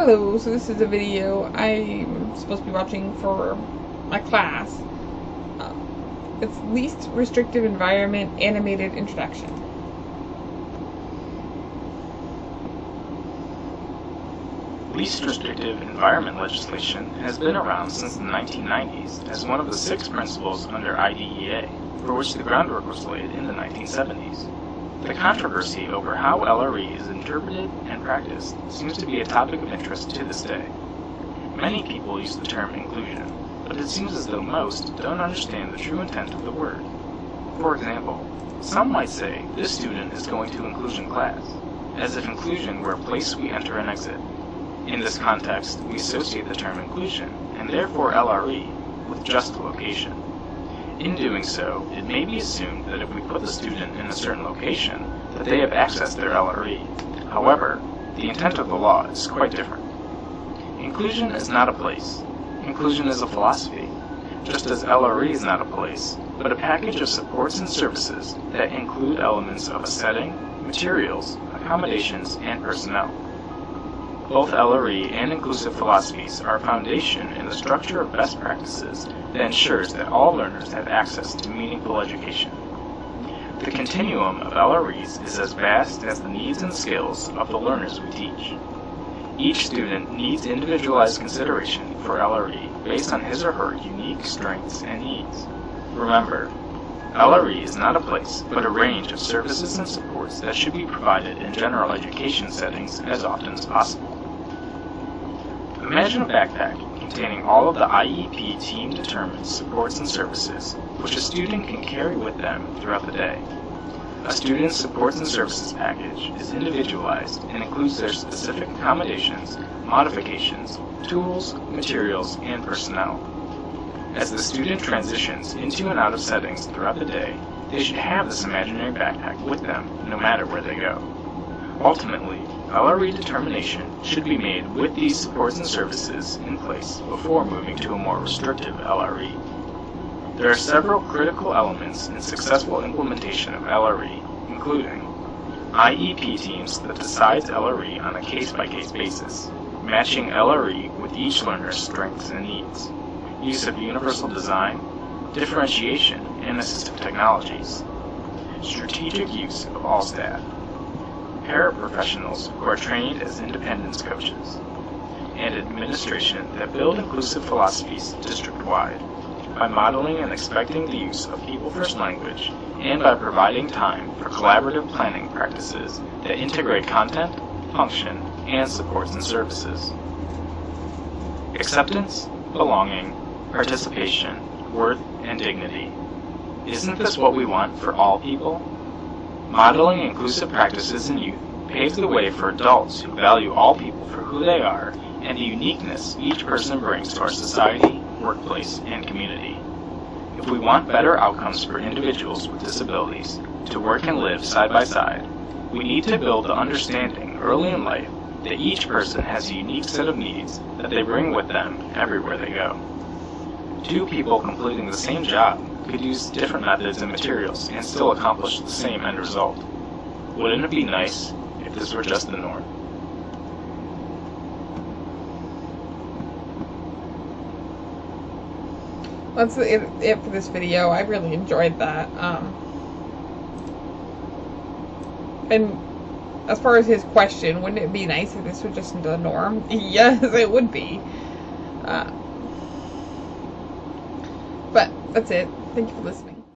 Hello, so this is a video I'm supposed to be watching for my class. It's Least Restrictive Environment Animated Introduction. Least restrictive environment legislation has been around since the 1990s as one of the 6 principles under IDEA, for which the groundwork was laid in the 1970s. The controversy over how LRE is interpreted and practiced seems to be a topic of interest to this day. Many people use the term inclusion, but it seems as though most don't understand the true intent of the word. For example, some might say this student is going to inclusion class, as if inclusion were a place we enter and exit. In this context, we associate the term inclusion, and therefore LRE, with just the location. In doing so, it may be assumed that if we put the student in a certain location, that they have accessed their LRE. However, the intent of the law is quite different. Inclusion is not a place. Inclusion is a philosophy, just as LRE is not a place, but a package of supports and services that include elements of a setting, materials, accommodations, and personnel. Both LRE and inclusive philosophies are a foundation in the structure of best practices that ensures that all learners have access to meaningful education. The continuum of LREs is as vast as the needs and skills of the learners we teach. Each student needs individualized consideration for LRE based on his or her unique strengths and needs. Remember, LRE is not a place, but a range of services and supports that should be provided in general education settings as often as possible. Imagine a backpack containing all of the IEP team-determined supports and services which a student can carry with them throughout the day. A student's supports and services package is individualized and includes their specific accommodations, modifications, tools, materials, and personnel. As the student transitions into and out of settings throughout the day, they should have this imaginary backpack with them no matter where they go. Ultimately, LRE determination should be made with these supports and services in place before moving to a more restrictive LRE. There are several critical elements in successful implementation of LRE, including IEP teams that decides LRE on a case-by-case basis, matching LRE with each learner's strengths and needs, use of universal design, differentiation, and assistive technologies, strategic use of all staff, paraprofessionals who are trained as independence coaches, and administration that build inclusive philosophies district-wide by modeling and expecting the use of people-first language and by providing time for collaborative planning practices that integrate content, function, and supports and services. Acceptance, belonging, participation, worth, and dignity. Isn't this what we want for all people? Modeling inclusive practices in youth paves the way for adults who value all people for who they are and the uniqueness each person brings to our society, workplace, and community. If we want better outcomes for individuals with disabilities to work and live side by side, we need to build the understanding early in life that each person has a unique set of needs that they bring with them everywhere they go. 2 people completing the same job could use different methods and materials and still accomplish the same end result. Wouldn't it be nice if this were just the norm? That's it for this video. I really enjoyed that. And as far as his question, wouldn't it be nice if this was just the norm? Yes, it would be. But that's it. Thank you for listening.